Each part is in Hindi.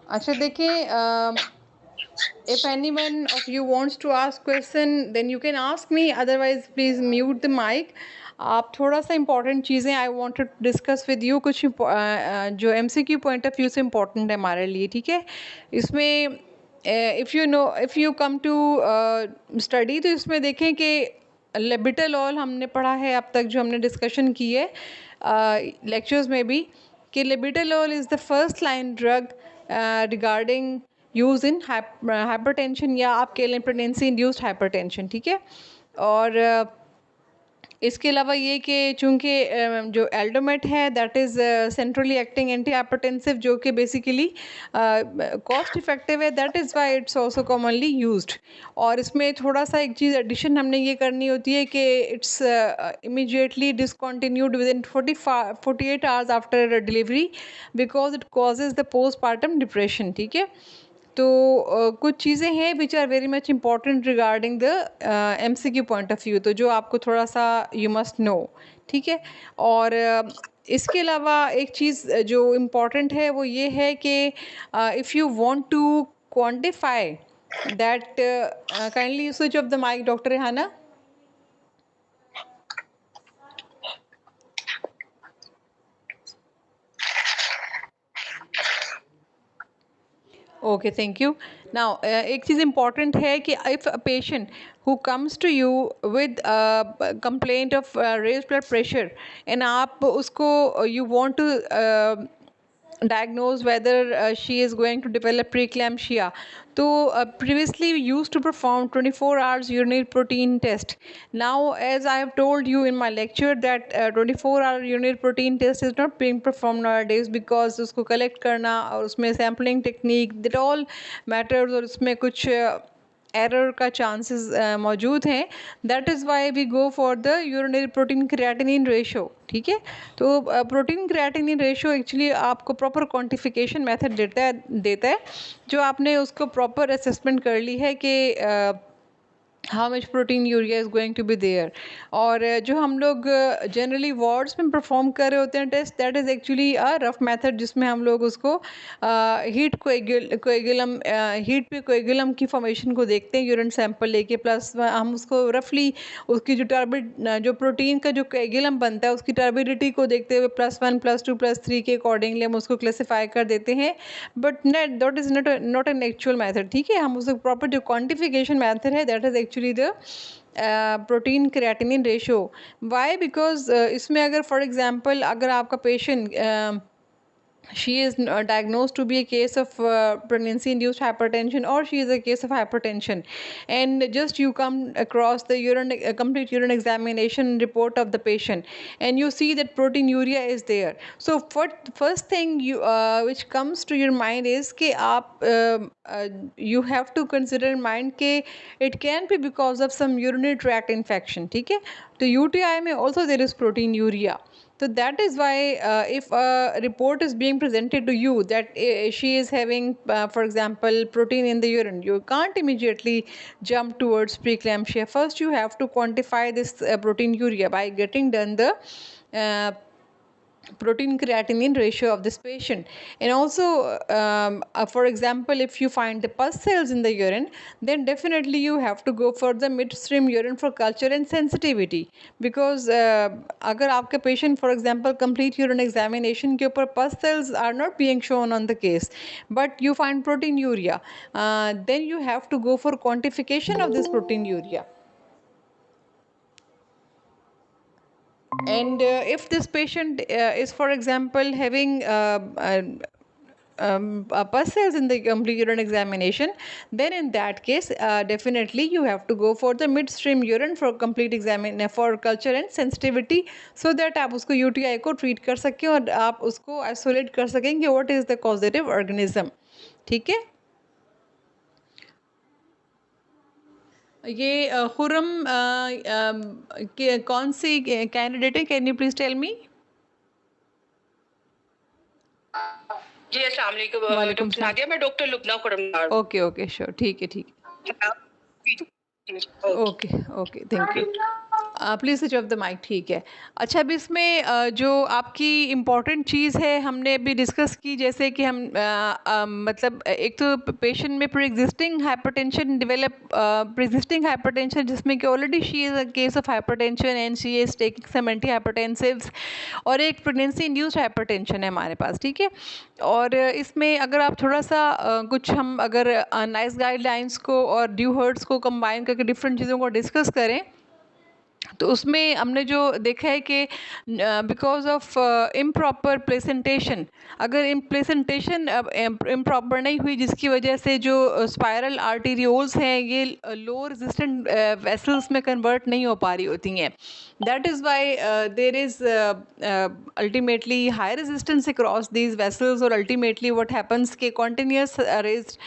अच्छा देखिए, if anyone of you wants to ask question then you can ask me, otherwise please mute the mic. आप थोड़ा सा इम्पॉर्टेंट चीज़ें I want to discuss with you, कुछ जो एमसीक्यू पॉइंट ऑफ व्यू से इम्पॉर्टेंट है हमारे लिए, ठीक है। इसमें if you come to study, तो इसमें देखें कि लेबिटालॉल हमने पढ़ा है अब तक, जो हमने डिस्कशन की है लेक्चर्स में भी, कि labetalol is the first line drug regarding use in hypertension, या आप कह लें प्रेगनेंसी इंड्यूस्ड हाइपरटेंशन, ठीक है। और इसके अलावा ये कि चूँकि जो एल्डोमेट है that is centrally acting anti hypertensive, जो कि बेसिकली कॉस्ट इफेक्टिव है, that is why it's also commonly used. और इसमें थोड़ा सा एक चीज़ एडिशन हमने ये करनी होती है कि it's immediately discontinued within 48 hours after delivery, because it causes the postpartum depression, ठीक है। तो कुछ चीज़ें हैं which are very much important regarding the MCQ point of view, तो जो आपको थोड़ा सा यू मस्ट नो, ठीक है। और इसके अलावा एक चीज़ जो इम्पॉर्टेंट है वो ये है कि if you want to quantify that, kindly switch off the mic doctor Rehana. Okay, thank you. Now, एक चीज़ important है कि if a patient who comes to you with a complaint of raised blood pressure and आप उसको you want to diagnose whether she is going to develop preeclampsia, तो previously we used to perform 24 hours urinary protein test. Now, as I have told you in my lecture that 24-hour urinary protein test is not being performed nowadays, because उसको collect करना और उसमें sampling technique that all matters, और उसमें कुछ एरर का चांसेस मौजूद हैं। That is why we go for the urinary protein creatinine ratio, ठीक है। तो प्रोटीन क्रिएटिनिन रेशो एक्चुअली आपको प्रॉपर क्वांटिफिकेशन मेथड देता है, जो आपने उसको प्रॉपर असेसमेंट कर ली है कि how much proteinuria is going to be there. और जो हम लोग जनरली वार्ड्स में परफॉर्म कर रहे होते हैं test, that is actually a rough method, जिसमें हम लोग उसको हीट पे कोएगुलम की फॉर्मेशन को देखते हैं यूरिन सैंपल लेके, प्लस हम उसको रफली उसकी जो जो प्रोटीन का जो कोएगुलम बनता है उसकी टर्बिडिटी को देखते हुए +1 +2 +3 के अकॉर्डिंगली हम उसको क्लासीफाई कर देते हैं। But that is not an actual method, ठीक है। हम उसको प्रॉपर जो क्वान्टिफिकेशन मैथड है that is actually the protein creatinine ratio. Why? Because इसमें अगर फॉर एग्जांपल अगर आपका patient she is diagnosed to be a case of pregnancy induced hypertension, or she is a case of hypertension, and just you come across the complete urine examination report of the patient and you see that proteinuria is there, so first thing you which comes to your mind is कि आप you have to consider in mind कि it can be because of some urinary tract infection, ठीक है। तो UTI में also there is proteinuria. So that is why if a report is being presented to you that she is having, for example, protein in the urine, you can't immediately jump towards preeclampsia. First, you have to quantify this proteinuria by getting done the uh, protein creatinine ratio of this patient. And also for example, if you find the pus cells in the urine, then definitely you have to go for the midstream urine for culture and sensitivity, because अगर आपके patient for example complete urine examination के ऊपर pus cells are not being shown on the case but you find proteinuria, then you have to go for quantification of this proteinuria. And if this patient is, for example, having pus cells in the complete urine examination, then in that case, definitely you have to go for the midstream urine for complete examination for culture and sensitivity, so that आप उसको UTI को treat कर सकें और आप उसको isolate कर सकें कि what is the causative organism, ठीक है। ये खुरम कौन सी कैंडिडेट है, can you please tell me? जी अस्सलाम वालेकुम। वालेकुम डॉक्टर नादिया, मैं doctor Lubna Khurram. Okay okay sure, ठीक है ठीक है, okay okay thank you. Please switch off the mic, ठीक है। अच्छा, अब इसमें जो आपकी इम्पॉर्टेंट चीज़ है हमने अभी डिस्कस की, जैसे कि हम मतलब एक तो पेशेंट में pre existing hypertension develop, pre existing hypertension जिसमें कि already she is a case of hypertension and she is taking some anti hypertensives, और एक प्रेगनेंसी इंड्यूस्ड हाइपरटेंशन है हमारे पास, ठीक है। और इसमें अगर आप थोड़ा सा कुछ हम अगर नाइस गाइडलाइंस को और ड्यू हर्ट्स को कंबाइन करके डिफरेंट चीज़ों को डिस्कस करें, तो उसमें हमने जो देखा है कि बिकॉज ऑफ इम्प्रॉपर प्लेसेंटेशन, अगर प्लेसेंटेशन इम्प्रॉपर नहीं हुई जिसकी वजह से जो स्पायरल आर्टीरियोल्स हैं ये लो रेजिस्टेंट वेसल्स में कन्वर्ट नहीं हो पा रही होती हैं, that is why there is ultimately high resistance across these vessels, और अल्टीमेटली व्हाट हैपन्स के कॉन्टिन्यूस रेज्ड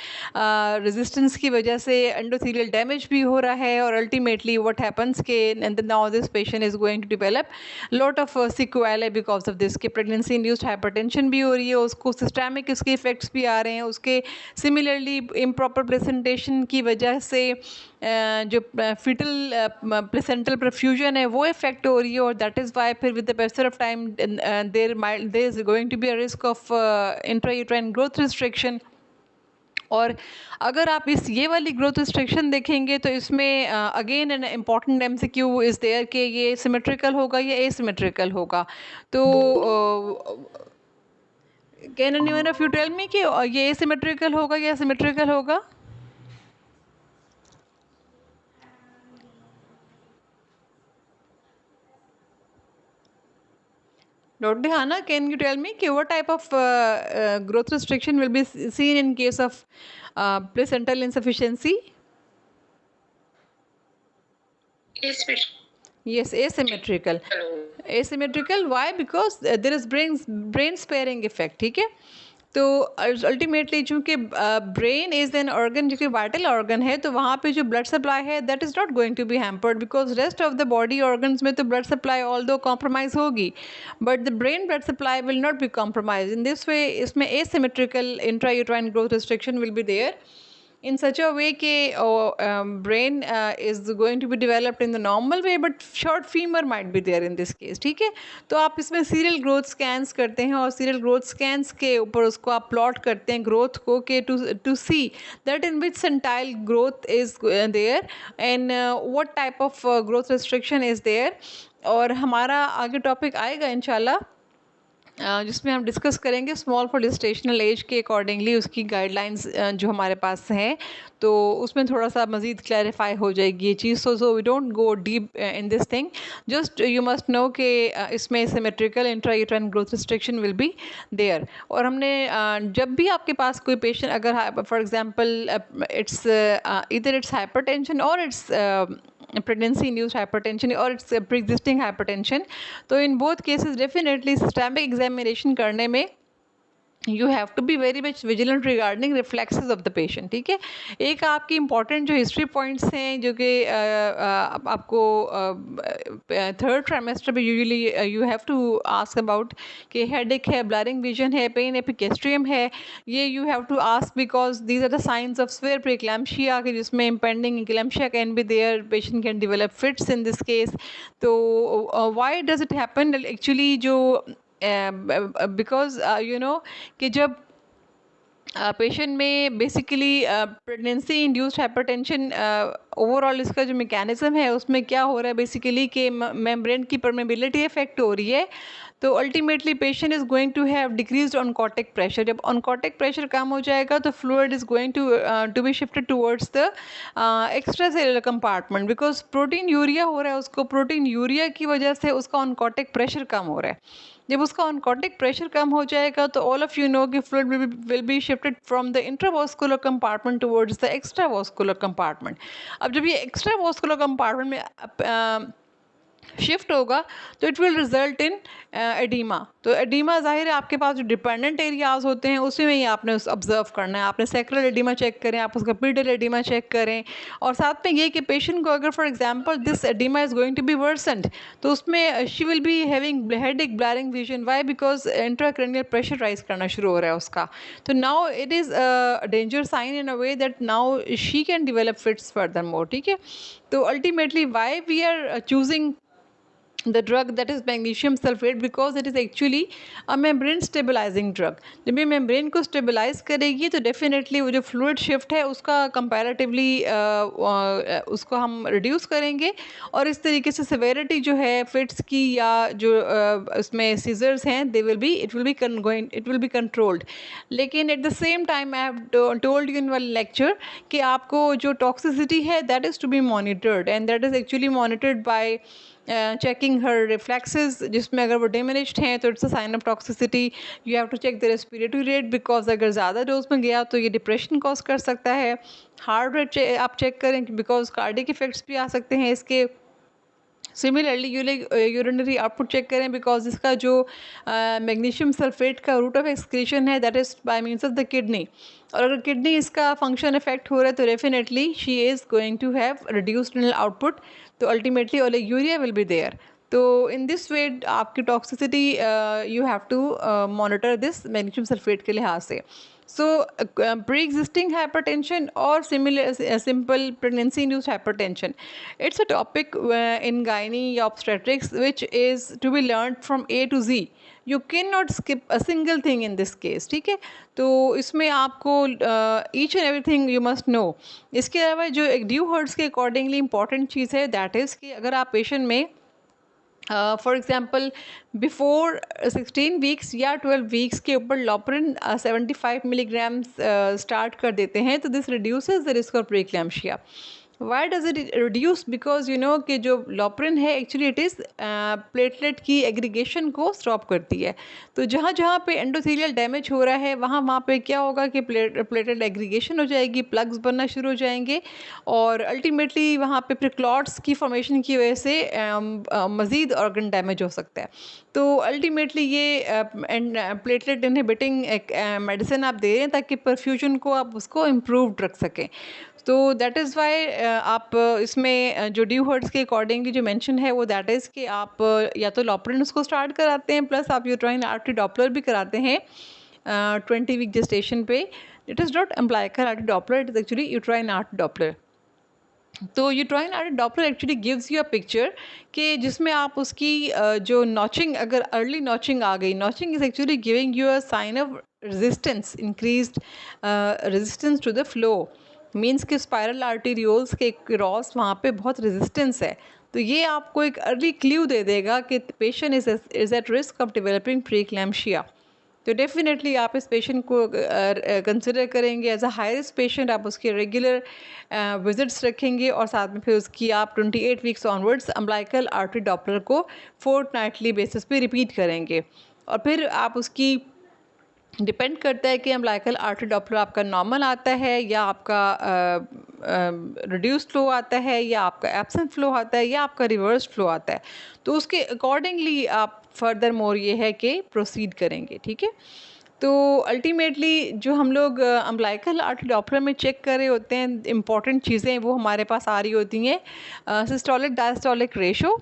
रेजिस्टेंस की वजह से एंडोथेलियल डैमेज भी हो रहा है, और अल्टीमेटली व्हाट हैपन्स के now this patient is going to develop lot of sequelae because of this, कि pregnancy induced hypertension भी हो रही है, उसको systemic इसके effects भी आ रहे हैं, उसके similarly improper placentation की वजह से जो fetal placental perfusion है वो effect हो रही है, और that is why फिर with the passage of time there is going to be a risk of intrauterine growth restriction। और अगर आप इस ये वाली ग्रोथ रिस्ट्रिक्शन देखेंगे तो इसमें again an important MCQ is there कि ये सिमेट्रिकल होगा या एसिमेट्रिकल होगा। तो can anyone of you tell me कि ये एसिमेट्रिकल होगा या सिमेट्रिकल होगा? Dr. Hannah, can you tell me what type of growth restriction will be seen in case of placental insufficiency? Yes, asymmetrical. Asymmetrical, why? Because there is brain sparing effect, ठीक है। तो अल्टीमेटली चूँकि ब्रेन इज़ एन ऑर्गन जो कि वाइटल ऑर्गन है, तो वहाँ पे जो ब्लड सप्लाई है that is not going to be hampered, because rest of the body organs में तो blood supply although compromise होगी, but the brain blood supply will not be compromise in this way. इसमें asymmetrical intrauterine growth restriction will be there in such a way कि brain is going to be developed in the normal way, but short femur might be there in this case, ठीक है। तो आप इसमें सीरियल ग्रोथ स्कैन्स करते हैं, और सीरियल ग्रोथ स्कैन्स के ऊपर उसको आप प्लॉट करते हैं ग्रोथ को, कि to see that in which centile growth is there and what type of growth restriction is there. और हमारा आगे टॉपिक आएगा इंशाल्लाह जिसमें हम डिस्कस करेंगे स्मॉल फॉर जेस्टेशनल एज के अकॉर्डिंगली उसकी गाइडलाइंस जो हमारे पास हैं, तो उसमें थोड़ा सा मज़ीद क्लैरिफाई हो जाएगी ये चीज़। So we don't go deep in this thing, just you must know कि इसमें symmetrical intrauterine growth restriction will be there. और हमने जब भी आपके पास कोई पेशेंट अगर फॉर एग्जांपल इट्स इधर इट्स हाइपरटेंशन और it's pregnancy induced hypertension or it's pre-existing hypertension, तो in both cases definitely systemic examination करने में you have to be very much vigilant regarding reflexes of the patient, ठीक है। एक आपकी important जो history points हैं जो कि आपको third trimester में usually you have to ask about कि headache है, blurring vision है, pain epigastrium है, ये you have to ask because these are the signs of severe preeclampsia कि जिसमें impending eclampsia can be there, patient can develop fits in this case। तो why does it happen actually? जो बिकॉज यू नो कि जब पेशेंट में basically pregnancy induced hypertension overall इसका जो मैकेनिज्म है उसमें क्या हो रहा है बेसिकली कि मेम्ब्रेन की परमेबिलिटी इफेक्ट हो रही है, तो ultimately patient is going to have decreased oncotic pressure. जब ऑनकोटिक प्रेशर कम हो जाएगा तो fluid is going to be shifted towards the extracellular compartment, because proteinuria हो रहा है उसको, प्रोटीन यूरिया की वजह से उसका ऑनकोटिक प्रेशर कम हो रहा है। जब उसका ऑनकोटिक प्रेशर कम हो जाएगा तो ऑल ऑफ यू नो कि fluid will be shifted from the intravascular compartment towards the extravascular compartment. अब जब ये एक्स्ट्रावास्कुलर कंपार्टमेंट में शिफ्ट होगा तो it will result in oedema. तो एडीमा ज़ाहिर है आपके पास जो डिपेंडेंट एरियाज़ होते हैं उसी में ही आपने उस ऑब्जर्व करना है। आपने सैक्रल एडीमा चेक करें, आप उसका पीडल एडीमा चेक करें, और साथ में ये कि पेशेंट को अगर for example this edema is going to be worsened तो उसमें she will be having headache, blurring vision. Why? Because intracranial pressure rise करना शुरू हो रहा है उसका। तो now it is danger sign in a way that now she can develop fits further more. ठीक है, तो ultimately why we are choosing the drug that is magnesium sulfate, because it is actually a membrane stabilizing drug। जब ये membrane को stabilize करेगी तो definitely वो जो fluid shift है उसका comparatively उसको हम reduce करेंगे, और इस तरीके से severity जो है fits की या जो उसमें seizures हैं it will be controlled। लेकिन at the same time I have told you in one lecture कि आपको जो toxicity है that is to be monitored, and that is actually monitored by checking her reflexes, जिसमें अगर वो diminished हैं तो it's a sign of toxicity। you have to check the respiratory rate, because अगर ज़्यादा डोज में गया तो ये डिप्रेशन कॉज कर सकता है। हार्ट रेट आप चेक करें, बिकॉज कार्डिक इफेक्ट्स भी आ सकते हैं इसके। सिमिलरली यूरिनरी आउटपुट चेक करें, बिकॉज इसका जो मैग्नीशियम सल्फेट का रूट ऑफ एक्सक्रीशन है that is by means of the kidney, और अगर किडनी इसका फंक्शन इफेक्ट हो रहा है तो definitely she is going to have reduced renal output, तो ultimately oliguria will be there. तो इन दिस वे आपकी toxicity you have to monitor this magnesium sulphate के लिहाज से। So pre-existing hypertension or simple pregnancy-induced hypertension, it's a topic in gynae obstetrics which is to be learned from A to Z। You cannot skip a single thing in this case। ठीक है, तो इसमें आपको each and everything you must know। इसके अलावा जो एक ड्यू हर्ट्स के अकॉर्डिंगली इंपॉर्टेंट चीज़ है दैट इज़ कि अगर आप पेशेंट में फॉर एग्जाम्पल बिफोर 16 वीक्स या 12 वीक्स के ऊपर लॉपरिन 75 मिलीग्राम स्टार्ट कर देते हैं तो this reduces the risk of preeclampsia. Why does it reduce? Because you know कि जो लॉपरिन है एक्चुअली इट इज़ प्लेटलेट की एग्रीगेशन को स्टॉप करती है। तो जहाँ जहाँ पे एंडोथेलियल डैमेज हो रहा है वहाँ पे क्या होगा कि प्लेटलेट एग्रीगेशन हो जाएगी, प्लग्स बनना शुरू हो जाएंगे, और अल्टीमेटली वहाँ पे फिर क्लॉट्स की फॉर्मेशन की वजह से मज़ीद ऑर्गन डैमेज हो सकता है। तो अल्टीमेटली ये प्लेटलेट इनहिबिटिंग एक मेडिसिन आप दे रहे हैं ताकि परफ्यूजन को आप उसको इम्प्रूव्ड रख सकें। तो दैट इज़ वाई आप इसमें जो ड्यू हर्ट्स के अकॉर्डिंगली जो मेंशन है वो दैट इज़ कि आप या तो लॉपरिन उसको स्टार्ट कराते हैं, प्लस आप यूट्राइन आर्टरी डॉपलर भी कराते हैं 20 वीक जेस्टेशन पे। It is not umbilical artery Doppler, it is actually uterine artery Doppler. तो uterine artery Doppler actually gives you a picture कि जिसमें आप उसकी जो नॉचिंग, अगर अर्ली नॉचिंग आ गई, notching is actually giving you a sign of resistance, increased resistance to the flow, means कि स्पायरल आर्टीरियोल्स के क्रॉस वहाँ पे बहुत रेजिस्टेंस है। तो ये आपको एक अर्ली क्ल्यू दे देगा कि patient is at risk of developing preeclampsia. तो डेफिनेटली आप इस पेशेंट को कंसिडर करेंगे as a high risk patient, आप उसके रेगुलर विजिट्स रखेंगे, और साथ में फिर उसकी आप 28 weeks onwards umbilical artery Doppler को फोर्टनाइटली बेसिस पे रिपीट करेंगे। और फिर आप उसकी डिपेंड करता है कि अम्बिलिकल आर्टरी डॉपलर आपका नॉर्मल आता है या आपका रिड्यूस्ड फ्लो आता है या आपका एब्सेंट फ्लो आता है या आपका रिवर्स फ्लो आता है, तो उसके अकॉर्डिंगली आप फर्दर मोर ये है कि प्रोसीड करेंगे। ठीक है, तो अल्टीमेटली जो हम लोग अम्बिलिकल आर्टरी डॉपलर में चेक कर रहे होते हैं इंपॉर्टेंट चीज़ें वो हमारे पास आ रही होती हैं, systolic diastolic ratio,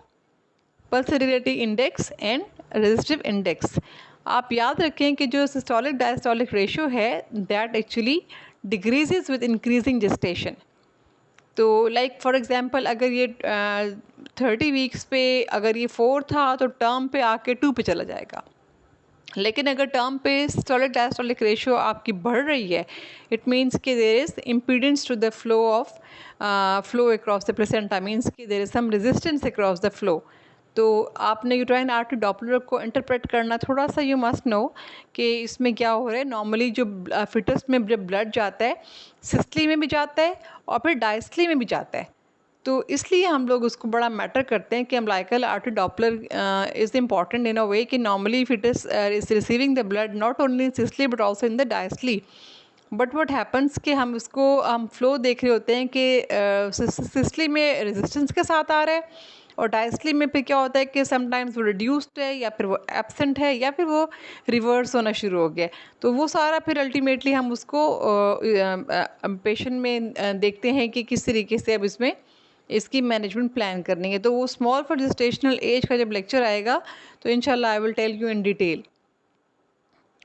pulsatility index and resistive index. आप याद रखें कि जो सिस्टोलिक डायस्टोलिक रेशियो है that actually decreases with increasing gestation. तो लाइक फॉर एग्जांपल अगर ये 30 वीक्स पे अगर ये 4 था तो टर्म पे आके 2 पे चला जाएगा, लेकिन अगर टर्म पे सिस्टोलिक डायस्टोलिक रेशियो आपकी बढ़ रही है इट मीन्स कि there is impedance to the flow of flow across the placenta, means कि there is some resistance across the flow. तो आपने यूट्राइन आर्टरी डॉपलर को इंटरप्रेट करना थोड़ा सा यू मस्ट नो कि इसमें क्या हो रहा है। नॉर्मली जो फिटस में जब ब्लड जाता है सिस्टली में भी जाता है और फिर डायस्टली में भी जाता है, तो इसलिए हम लोग उसको बड़ा मैटर करते हैं कि umbilical artery Doppler is important in a way कि normally fetus is receiving the blood not only in systole but also in the diastole. But what happens कि हम फ्लो देख रहे होते हैं कि सिस्टली में रेजिस्टेंस के साथ आ रहा है और डायस्ली में फिर क्या होता है कि समटाइम्स वो रिड्यूस्ड है या फिर वो एब्सेंट है या फिर वो रिवर्स होना शुरू हो गया। तो वो सारा फिर अल्टीमेटली हम उसको पेशेंट में देखते हैं कि किस तरीके से अब इसमें इसकी मैनेजमेंट प्लान करनी है। तो वो स्मॉल फॉर जेस्टेशनल एज का जब लेक्चर आएगा तो इंशाल्लाह I will tell you in detail.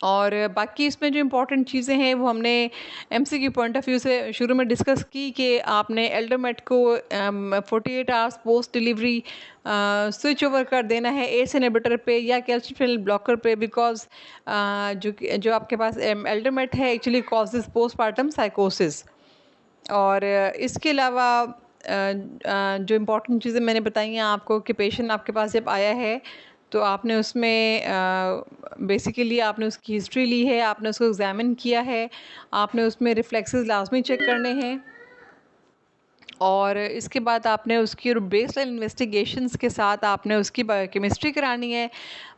और बाकी इसमें जो इम्पोर्टेंट चीज़ें हैं वो हमने एमसीक्यू पॉइंट ऑफ व्यू से शुरू में डिस्कस की कि आपने एल्डोमेट को 48 hours post delivery switch over कर देना है एस इनहिबिटर पे या कैल्शियम चैनल ब्लॉकर पे, बिकॉज जो आपके पास एल्डोमेट है एक्चुअली कॉजेज पोस्टपार्टम साइकोसिस। और इसके अलावा जो इम्पोर्टेंट चीज़ें मैंने बताई हैं आपको कि पेशेंट आपके पास जब आया है तो आपने उसमें बेसिकली आपने उसकी हिस्ट्री ली है, आपने उसको एग्ज़ामिन किया है, आपने उसमें रिफ्लेक्सेस लाजमी चेक करने हैं और इसके बाद आपने उसकी बेसलाइन इन्वेस्टिगेशंस के साथ आपने उसकी बायोकेमिस्ट्री करानी है।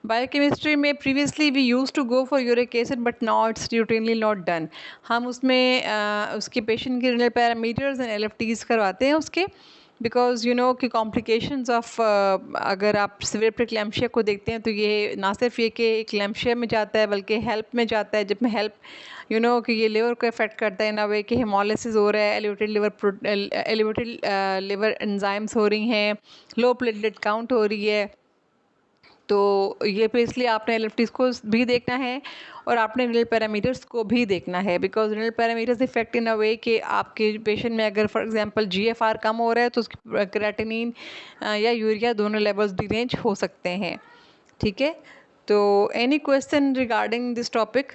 बायोकेमिस्ट्री में previously we use to go for uric acid but now it's routinely not done. हम उसमें उसके पेशेंट के रिनल पैरामीटर्स एंड एलएफटीज करवाते हैं उसके, बिकॉज यू नो कि कॉम्प्लिकेशंस ऑफ अगर आप सिवियर प्रीक्लैम्शिया को देखते हैं तो ये ना सिर्फ ये कि क्लैम्शिया में जाता है बल्कि हेल्प में जाता है, जब में हेल्प यू नो कि ये लिवर को इफेक्ट करता है इन अ वे कि हेमोलिसिस हो रहा है, एलिवेटेड लिवर एंजाइम्स हो रही हैं, लो प्लेटलेट काउंट हो रही है। तो ये पे इसलिए आपने एलएफटीज को भी देखना है और आपने रिनल पैरामीटर्स को भी देखना है, because renal parameters affect in a way कि आपके पेशेंट में अगर फॉर एग्जांपल जीएफआर कम हो रहा है तो उसकी क्रेटिनिन या यूरिया दोनों लेवल्स डिरेंज हो सकते हैं। ठीक है, तो any question regarding this topic?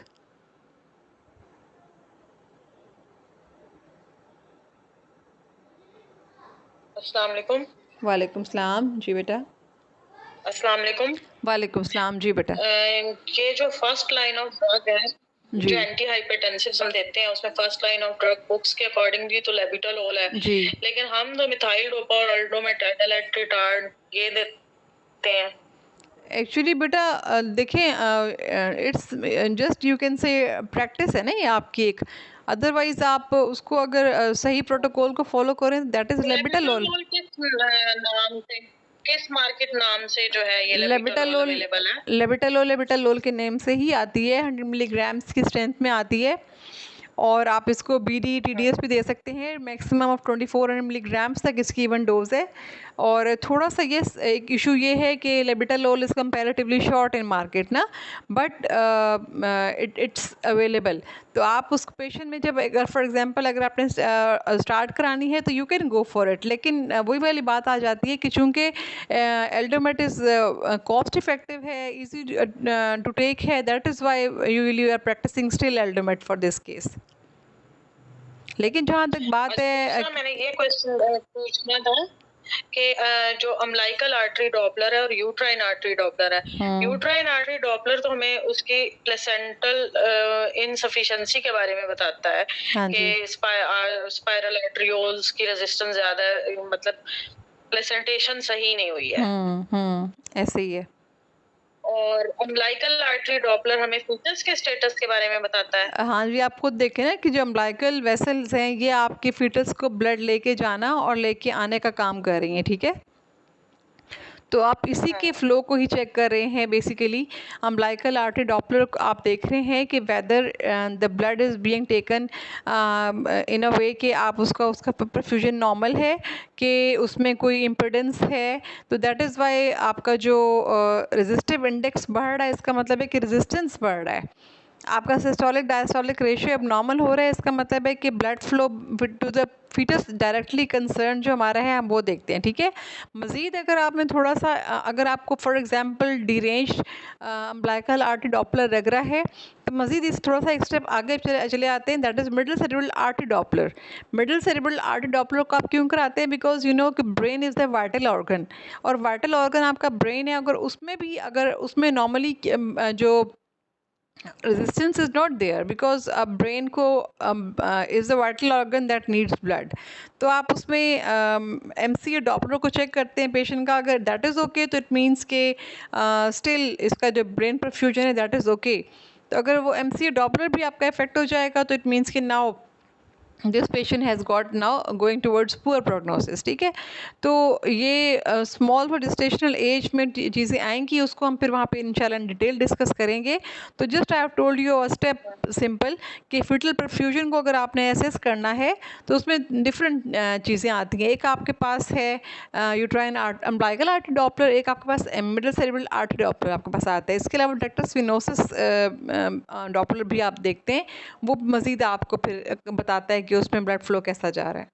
अस्सलाम वालेकुम। वालेकुम सलाम जी बेटा। अस्सलाम वालेकुम। वालेकुम सलाम जी बेटा। ये जो फर्स्ट लाइन ऑफ ड्रग है जी जो एंटी हाइपरटेंसिव हम देते हैं उसमें first line of drug books के अकॉर्डिंग भी तो लेबिटालोल है, जी लेकिन हम तो मिथाइल डोपा और अल्डोमेटाइल रिटार्ड ये देते हैं। एक्चुअली बेटा देखें इट्स जस्ट यू कैन से प्रैक्टिस है ना ये आपकी एक, अदरवाइज आप उसको अगर सही प्रोटोकॉल को फॉलो करें दैट इज लेबिटालोल। लेबिटालोल नाम से किस मार्केट नाम से जो है ये लेबिटालोल लेबिटालोल अवेलेबल है? लेबिटालोल के नेम से ही आती है, 100 मिलीग्राम्स की स्ट्रेंथ में आती है और आप इसको बीडी टीडीएस भी दे सकते हैं, मैक्सिमम ऑफ 2400 मिलीग्राम्स तक इसकी इवन डोज है। और थोड़ा सा ये एक इशू ये है कि labetalol is comparatively short in market ना, बट इट्स अवेलेबल। तो आप उस पेशेंट में जब अगर फॉर एग्जांपल अगर आपने स्टार्ट करानी है तो you can go for it, लेकिन वही वाली बात आ जाती है कि चूँकि एल्डोमेट इज़ कॉस्ट इफेक्टिव है, इजी टू टेक है, that is why you are practising still Aldomet for this case. लेकिन जहाँ तक बात है मैंने ये क्वेश्चन पूछना था कि जो अम्बिलिकल आर्टरी डॉपलर है और यूट्राइन आर्टरी डॉपलर है, यूट्राइन आर्टरी डॉपलर तो हमें उसकी प्लेसेंटल इनसफिशिएंसी के बारे में बताता है कि स्पाइरल आर्टरियोल्स की रेजिस्टेंस ज्यादा है, मतलब प्लेसेंटेशन सही नहीं हुई है। ऐसे ही है। और अम्बिलिकल आर्टरी डॉपलर हमें फीटस के स्टेटस के बारे में बताता है। हाँ जी, आप खुद देखें ना कि जो अम्बिलिकल वेसल्स हैं ये आपके फीटस को ब्लड लेके जाना और लेके आने का काम कर रही हैं, ठीक है। तो आप इसी के फ्लो को ही चेक कर रहे हैं बेसिकली। अम्बिलिकल आर्टरी डॉपलर आप देख रहे हैं कि whether the blood is being taken in a way कि आप उसका परफ्यूजन नॉर्मल है कि उसमें कोई इम्पिडेंस है। तो दैट इज़ वाई आपका जो रेजिस्टिव इंडेक्स बढ़ रहा है, इसका मतलब है कि रेजिस्टेंस बढ़ रहा है। आपका सिस्टोलिक डायस्टोलिक रेशियो अब नॉर्मल हो रहा है, इसका मतलब है कि blood flow to the foetus directly concern जो हमारा है हम वो देखते हैं, ठीक है। मज़ीद अगर आपने थोड़ा सा अगर आपको for example derange umbilical artery Doppler लग रहा है तो मज़ीद इस थोड़ा सा एक स्टेप आगे चले आते हैं, that is middle cerebral artery Doppler. Middle cerebral artery Doppler को आप क्यों कराते हैं? बिकॉज यू नो कि brain is the vital organ और वाइटल ऑर्गन आपका ब्रेन है, अगर उसमें नॉर्मली जो resistance is not there because brain को is the vital organ that needs blood। तो आप उसमें MCA डॉपलर को चेक करते हैं पेशेंट का, अगर दैट इज़ ओके तो इट मीन्स के स्टिल इसका जो ब्रेन परफ्यूजन है दैट इज़ ओके। तो अगर वो MCA डॉपलर भी आपका इफेक्ट हो जाएगा तो इट मीन्स कि now this patient has got now going towards poor prognosis, ठीक है। तो ये स्मॉल फॉर जेस्टेशनल एज में चीज़ें आएंगी, उसको हम फिर वहाँ पे इंशाल्लाह डिटेल डिस्कस करेंगे। तो just I have told you step simple कि फिटल परफ्यूजन को अगर आपने एसेस करना है तो उसमें डिफरेंट चीज़ें आती हैं। एक आपके पास है यूट्राइन अम्बिलिकल आर्टरी डॉपलर, एक आपके पास मिडल सेरेब्रल आर्टरी डॉपलर आपके पास आता है। इसके अलावा डक्टस वेनोसस डॉपलर भी आप देखते हैं, वो मज़ीद आपको फिर बताता है कि उसमें ब्लड फ्लो कैसा जा रहा है।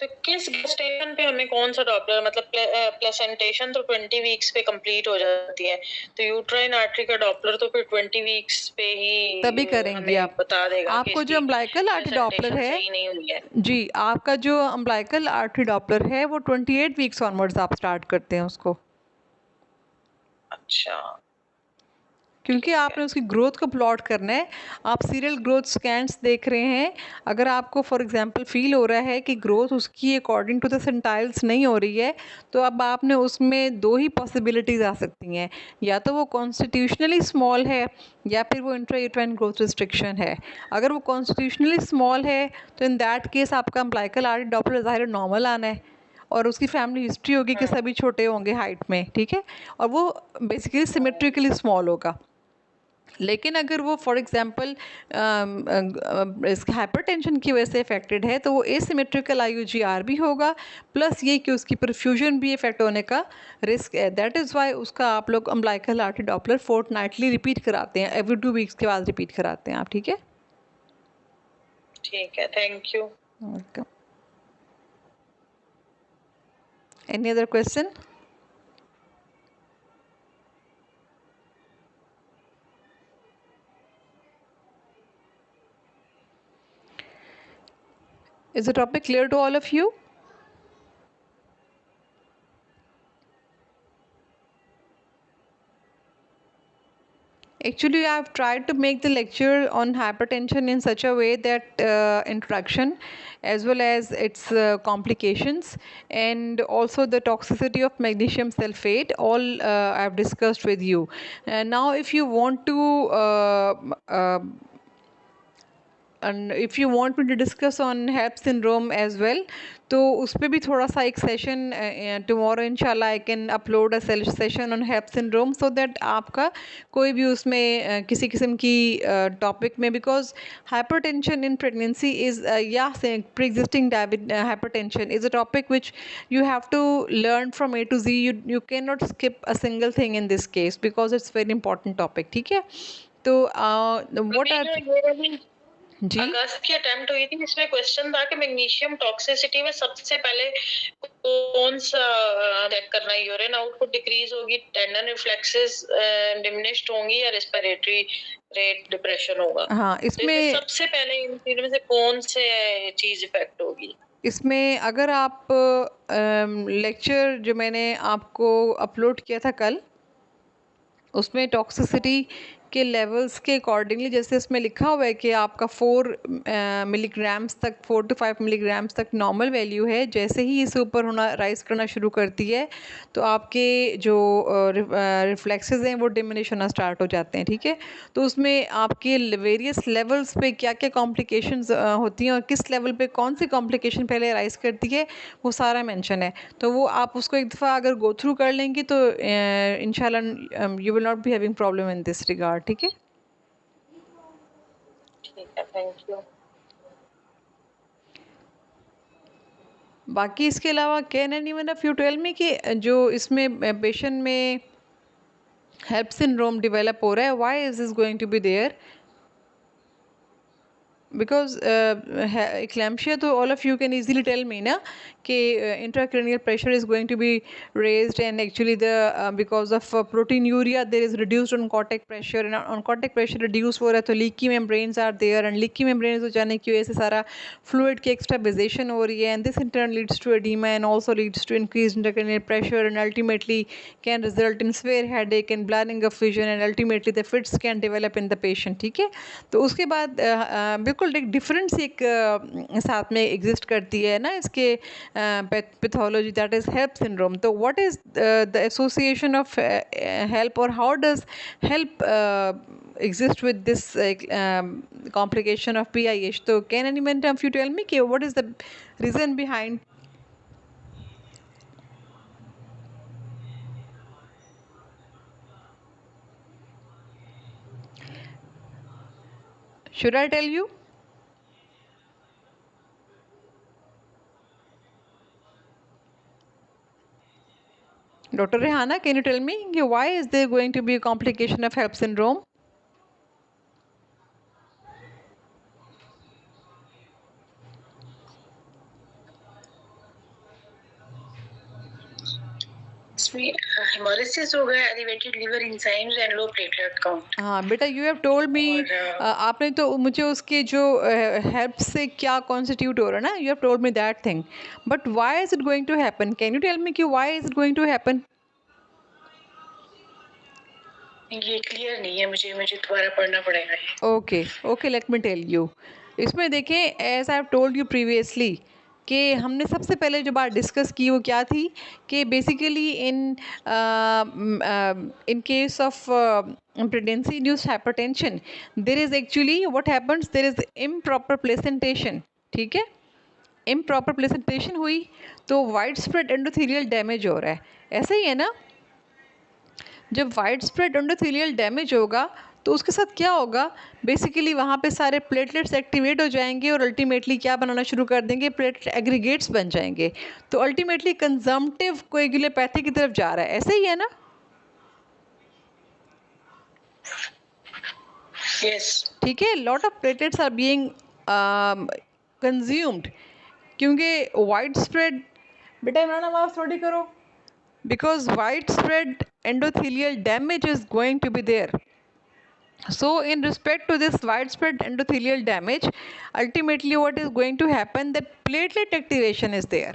तो किस स्टेशन पे हमें कौन सा डॉपलर, मतलब प्लेसेंटेशन तो 20 वीक्स पे कंप्लीट हो जाती है, तो यूट्राइन आर्टरी का डॉपलर तो फिर 20 वीक्स पे ही तभी करेंगे हमें आप। बता देगा कि आपको जो इसकी अम्बिलिकल आर्टरी डॉपलर प्लेसेंटेशन है, सही नहीं हुई है। जी, आपका जो अम्बिलिकल आर्टरी डॉपलर है वो 28 वीक्स ऑनवर्ड्स आप स्टार्ट करते हैं उसको। अच्छा, क्योंकि आपने उसकी ग्रोथ को प्लॉट करना है। आप सीरियल ग्रोथ स्कैन्स देख रहे हैं, अगर आपको फॉर एग्जांपल फील हो रहा है कि ग्रोथ उसकी अकॉर्डिंग टू द सेंटाइल्स नहीं हो रही है, तो अब आपने उसमें दो ही पॉसिबिलिटीज़ आ सकती हैं, या तो वो कॉन्स्टिट्यूशनली स्मॉल है या फिर वो इंट्रायूट्राइन ग्रोथ रिस्ट्रिक्शन है। अगर वो कॉन्स्टिट्यूशनली स्मॉल है तो इन दैट केस आपका अम्बिलिकल आर्टरी डॉपलर ज़ाहिर नॉर्मल आना है, और उसकी फैमिली हिस्ट्री होगी कि सभी छोटे होंगे हाइट में, ठीक है, और वो बेसिकली सिमेट्रिकली स्मॉल होगा। लेकिन अगर वो फॉर एग्जांपल इसके हाइपरटेंशन की वजह से इफेक्टेड है तो वो एसिमेट्रिकल IUGR भी होगा, प्लस ये कि उसकी परफ्यूजन भी इफेक्ट होने का रिस्क है। दैट इज़ वाई उसका आप लोग umbilical artery Doppler fortnightly repeat कराते हैं, एवरी 2 वीक्स के बाद रिपीट कराते हैं आप, ठीक है। ठीक है, thank you. Welcome. Any other question? Is the topic clear to all of you? Actually, I've tried to make the lecture on hypertension in such a way that introduction as well as its complications and also the toxicity of magnesium sulfate, all I've discussed with you. Now, if you want to and if you want me to discuss on HELLP syndrome as well, तो उस पर भी थोड़ा सा एक सेशन टुमारो इंशाल्लाह I can upload a session on HELLP syndrome, so that आपका कोई भी उसमें किसी किस्म की टॉपिक में, because hypertension in pregnancy is या pre existing hypertension is a topic which you have to learn from A to Z. You cannot skip a single thing in this case because it's very important topic, ठीक है। तो what are जी अगस्त की अटेम्प्ट हुई थी, इसमें क्वेश्चन था कि मैग्नीशियम टॉक्सिसिटी में सबसे पहले कौन सा चेक करना है, यूरिन आउटपुट डिक्रीज होगी, टेंडन रिफ्लेक्सेस डिमिनिश्ड होंगी या रेस्पिरेटरी रेट डिप्रेशन होगा। हाँ, तो इसमें सबसे पहले इन तीनों में से कौन से चीज इफेक्ट होगी? इसमें अगर आप लेक्चर जो मैंने आपको अपलोड किया था कल, उसमें टॉक्सिसिटी के लेवल्स के अकॉर्डिंगली जैसे इसमें लिखा हुआ है कि आपका 4 मिलीग्राम्स तक, 4 to 5 मिलीग्राम्स तक नॉर्मल वैल्यू है। जैसे ही इसे ऊपर होना राइज करना शुरू करती है तो आपके जो रिफ्लेक्सेस हैं वो डिमिनिश होना स्टार्ट हो जाते हैं, ठीक है। तो उसमें आपके वेरियस लेवल्स पे क्या क्या कॉम्प्लिकेशंस होती हैं और किस लेवल पे कौन सी कॉम्प्लिकेशन पहले राइज करती है, वो सारा मेंशन है। तो वो आप उसको एक दफ़ा अगर गो थ्रू कर लेंगे तो इंशाल्लाह you will not be having problem in this regard, ठीक है। ठीक है, थैंक यू। बाकी इसके अलावा can anyone of you tell me कि जो इसमें पेशेंट में हेल्प सिंड्रोम डेवलप हो रहा है, why is this going to be there? Because eclampsia तो all of you can easily tell me ना कि intracranial pressure is going to be raised and actually the because of proteinuria there is reduced oncotic pressure and oncotic pressure reduced हो रहा है तो leaky membranes are there and leaky membranes हो जाने की वजह से सारा fluid की extravasation हो रही है and this in turn leads to edema and also leads to increased intracranial pressure and ultimately can result in severe headache and blurring of vision and ultimately the fits can develop in the patient, ठीक है। तो उसके बाद बिल्कुल एक डिफरेंस एक साथ में एग्जिस्ट करती है ना इसके pathology, that is HELLP syndrome. तो what is the association of HELLP और how does HELLP exist with this complication of PIH. So can anyone of you tell me what is the reason behind? Should I tell you? Dr. Rehana, can you tell me why is there going to be a complication of HELLP syndrome? इसमें हेमोलिसिस हो गया, elevated liver enzymes and low platelet count. हाँ बेटा, यू हैव टोल्ड मी, आपने तो मुझे उसके जो हेल्प से क्या कॉन्स्टिट्यूट हो रहा है ना, you have told me that thing, but why is it going to happen? Can you tell me कि why is it going to happen? ये क्लियर नहीं है मुझे दोबारा पढ़ना पड़ेगा। Okay okay, let me tell you. इसमें देखें, as I have told you previously कि हमने सबसे पहले जो बात डिस्कस की वो क्या थी कि basically in case of pregnancy induced hypertension there is actually what happens, there is improper placentation. ठीक है, इम्प्रॉपर प्लेसेंटेशन हुई तो वाइड स्प्रेड एंडोथेलियल डैमेज हो रहा है, ऐसा ही है ना? जब वाइड स्प्रेड एंडोथेलियल डैमेज होगा तो उसके साथ क्या होगा, बेसिकली वहाँ पे सारे प्लेटलेट्स एक्टिवेट हो जाएंगे और अल्टीमेटली क्या बनाना शुरू कर देंगे, प्लेटलेट एग्रीगेट्स बन जाएंगे, तो अल्टीमेटली कंजम्पटिव कोएगुलोपैथी की तरफ जा रहा है, ऐसे ही है ना? यस, ठीक है, lot of platelets are being consumed, क्योंकि वाइड स्प्रेड, बेटा इमरान आवाज़ थोड़ी करो, because widespread endothelial damage is going to be there. So in respect to this widespread endothelial damage, ultimately what is going to happen, that platelet activation is there.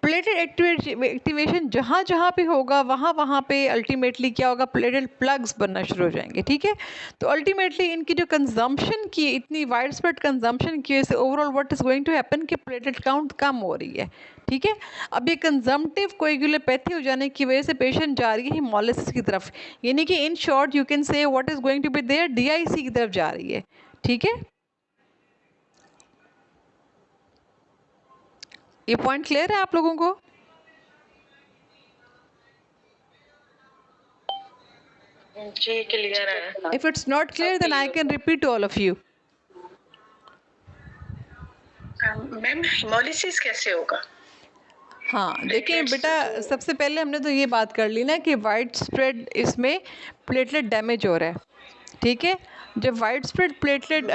Platelet activation जहाँ जहाँ पे होगा वहाँ पे अल्टीमेटली क्या होगा, प्लेटलेट प्लग्स बनना शुरू हो जाएंगे। ठीक है, तो अल्टीमेटली इनकी जो कंजम्पशन की, इतनी वाइड स्प्रेड कंजम्पशन की वजह से overall what is going to happen कि प्लेटलेट काउंट कम हो रही है। ठीक है, अब ये कंजम्पटिव कोएगुलोपैथी हो जाने की वजह से पेशेंट जा रही है हिमोलिसिस की तरफ, यानी कि in short you can say what is going to be there, DIC की तरफ जा रही है। ठीक है, ये पॉइंट क्लियर है आप लोगों को? जी क्लियर है। If it's not clear, then I can repeat to all of you. Ma'am haemolysis कैसे होगा? हाँ देखिए बेटा, सबसे पहले हमने तो ये बात कर ली ना कि वाइड स्प्रेड इसमें प्लेटलेट डैमेज हो रहा है। ठीक है, जब वाइड स्प्रेड प्लेटलेट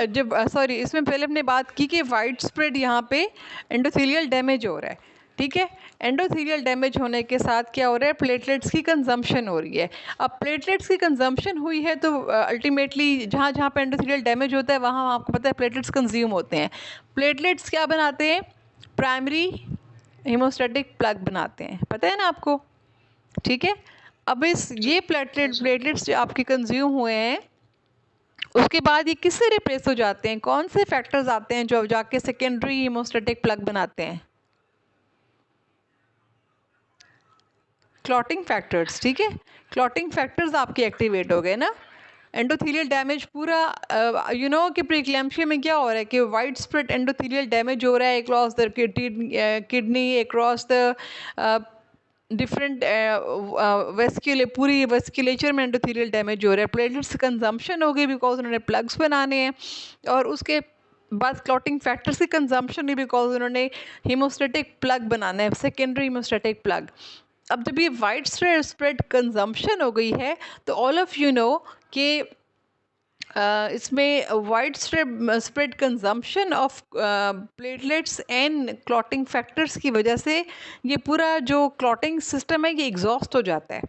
सॉरी इसमें पहले हमने बात की कि वाइड स्प्रेड यहाँ पे एंडोथेलियल डैमेज हो रहा है। ठीक है, एंडोथेलियल डैमेज होने के साथ क्या हो रहा है, प्लेटलेट्स की कंजम्पशन हो रही है। अब प्लेटलेट्स की कंजम्पशन हुई है तो अल्टीमेटली जहाँ जहाँ पे एंडोथेलियल डैमेज होता है वहाँ आपको पता है प्लेटलेट्स कंज्यूम होते हैं। प्लेटलेट्स क्या बनाते हैं, प्राइमरी हीमोस्टैटिक प्लग बनाते हैं, पता है ना आपको? ठीक है, अब ये प्लेटलेट्स जो आपके कंज्यूम हुए हैं उसके बाद ये किससे रिप्लेस हो जाते हैं, कौन से फैक्टर्स आते हैं जो जाके सेकेंडरी हीमोस्टैटिक प्लग बनाते हैं? Clotting factors. ठीक है, क्लॉटिंग फैक्टर्स आपके एक्टिवेट हो गए ना। एंडोथेलियल डैमेज पूरा यू नो कि प्रीक्लैम्पिया में क्या हो रहा है कि वाइड स्प्रेड एंडोथेलियल डैमेज हो रहा है across the kidney, across the different vasculae, पूरी वेस्क्यूलेचर में एंडोथेलियल डैमेज हो रहा है। प्लेटलेट्स कंजम्पशन हो गई बिकॉज उन्होंने प्लग्स बनाने हैं, और उसके बाद क्लॉटिंग फैक्टर्स की कंजम्पशन हुई बिकॉज उन्होंने हीमोस्टैटिक प्लग बनाना है, सेकेंडरी हीमोस्टैटिक प्लग। अब जब ये वाइड स्प्रेड कंजम्पशन हो गई है तो ऑल ऑफ यू नो कि इसमें wide spread consumption of platelets and clotting factors की वजह से ये पूरा जो क्लॉटिंग सिस्टम है ये एग्जॉस्ट हो जाता है,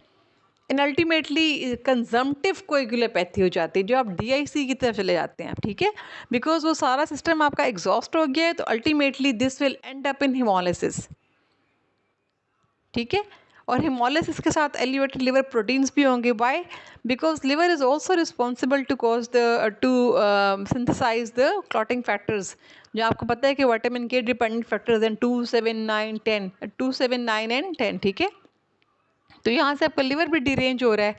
एंड अल्टीमेटली कंजम्पटिव कोएगुलोपैथी हो जाती है, जो आप DIC की तरफ चले जाते हैं। ठीक है, बिकॉज वो सारा सिस्टम आपका एग्जॉस्ट हो गया है, तो ultimately this will and up in haemolysis. ठीक है, और हिमोलिसिस के साथ एलिवेटेड लिवर प्रोटीन्स भी होंगे। Why? Because liver is also responsible to cause to synthesize the clotting factors, जो आपको पता है कि विटामिन K डिपेंडेंट फैक्टर्स हैं 2, 7, 9, 10, 2, 7, 9 एंड 10। ठीक है, तो यहाँ से आपका लिवर भी डिरेंज हो रहा है।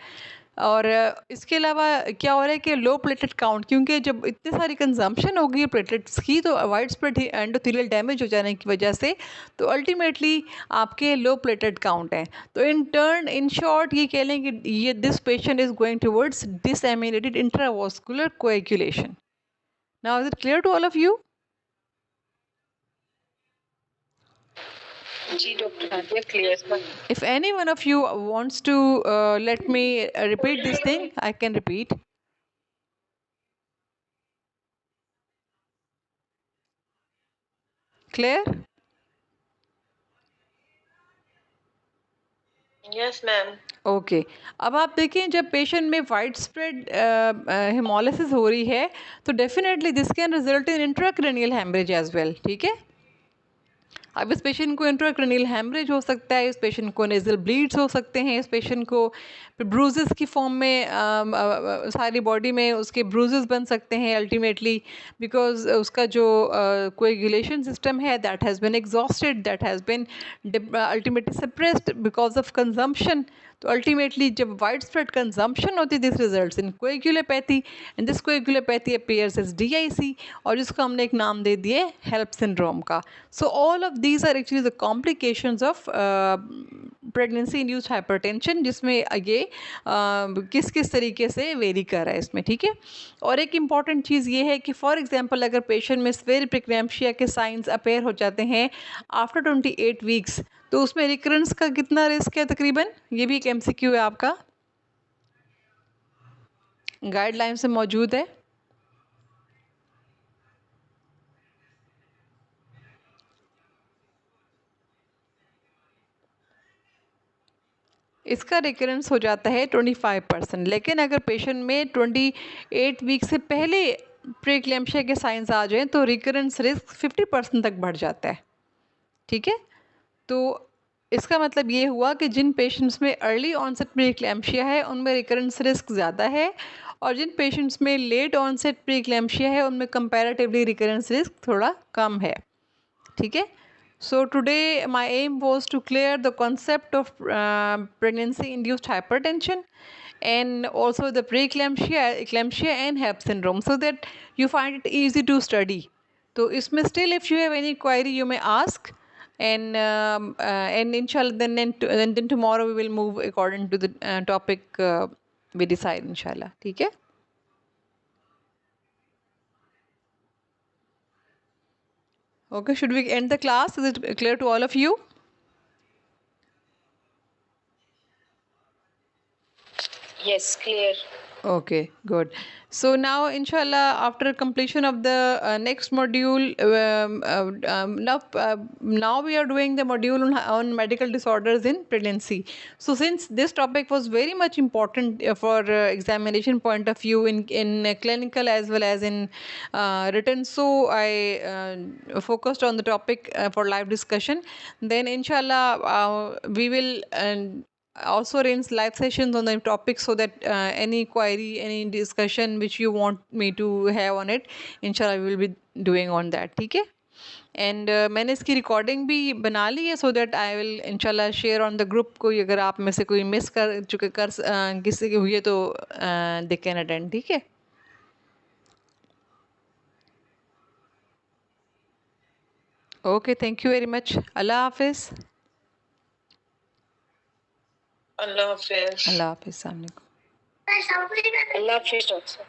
और इसके अलावा क्या हो रहा है कि लो प्लेटलेट काउंट, क्योंकि जब इतनी सारी कंजम्पशन हो गई है प्लेटलेट्स की तो वाइड स्प्रेड एंडोथेलियल डैमेज हो जाने की वजह से तो अल्टीमेटली आपके लो प्लेटलेट काउंट है। तो इन टर्न इन शॉर्ट ये कह लें कि ये this patient is going towards disseminated intravascular coagulation. Now is it clear to all of you? जी doctor, clear. If any one of you wants to let me repeat this thing, I can repeat. Clear? Yes ma'am. Okay अब आप देखें जब पेशेंट में वाइड स्प्रेड हेमोलिसिस हो रही है तो definitely this can result in intracranial haemorrhage as well. ठीक है, अब इस पेशेंट को इंट्राक्रैनियल हैमरेज हो सकता है, इस पेशेंट को नेजल ब्लीड्स हो सकते हैं, इस पेशेंट को ब्रूजेस की फॉर्म में सारी बॉडी में उसके ब्रूजेस बन सकते हैं अल्टीमेटली, बिकॉज उसका जो कोएगुलेशन सिस्टम है that has been exhausted, that has been ultimately suppressed because of consumption. तो अल्टीमेटली जब वाइड स्प्रेड कंजम्पशन होती है this results in coagulopathy and this coagulopathy appears as DIC और जिसको हमने एक नाम दे दिए हेल्प सिंड्रोम का। So all of these are actually the complications of pregnancy induced hypertension, जिसमें ये किस किस तरीके से वेरी कर रहा है इसमें। ठीक है, और एक इम्पॉर्टेंट चीज़ ये है कि फॉर एग्जांपल अगर पेशेंट में स्वेयर प्रेक्लेम्शिया के साइंस अपेयर हो जाते हैं आफ्टर 28 वीक्स तो उसमें रिकरेंस का कितना रिस्क है तकरीबन, ये भी एक MCQ है आपका, गाइडलाइन से मौजूद है। इसका रिकरेंस हो जाता है 25%, लेकिन अगर पेशेंट में 28 वीक से पहले प्रीक्लेम्शिया के साइंस आ जाएं तो रिकरेंस रिस्क 50% तक बढ़ जाता है। ठीक है, तो इसका मतलब ये हुआ कि जिन पेशेंट्स में अर्ली ऑनसेट प्रीक्लेम्शिया है उनमें रिकरेंस रिस्क ज़्यादा है और जिन पेशेंट्स में लेट ऑनसेट प्रीक्लेम्शिया है उनमें कंपैरेटिवली रिकरेंस रिस्क थोड़ा कम है। ठीक है, so today my aim was to clear the concept of pregnancy induced hypertension and also the preeclampsia, eclampsia and HELLP syndrome so that you find it easy to study. So isme still if you have any query you may ask and inshallah then tomorrow we will move according to the topic we decide inshallah. ठीक है, okay, should we end the class? Is it clear to all of you? Yes, clear. Okay, good. So now, inshallah, after completion of the next module, now we are doing the module on medical disorders in pregnancy. So since this topic was very much important for examination point of view in clinical as well as in written, so I focused on the topic for live discussion. Then, inshallah, we will also arrange live sessions on the topic so that any query, any discussion which you want me to have on it, inshallah we will be doing on that. ठीक है, एंड मैंने इसकी रिकॉर्डिंग भी बना ली है सो दैट आई विल इंशाल्लाह शेयर ऑन द ग्रुप। कोई अगर आप में से कोई मिस कर चुके किसी के हुए तो दे कैन अटेंड। ठीक है, okay, thank you very much, Allah हाफिज़। अल्लाह हाफिज़। अल्लाह हाफिज़, अस्सलाम वालेकुम। अल्लाह हाफिज़ डॉक्टर।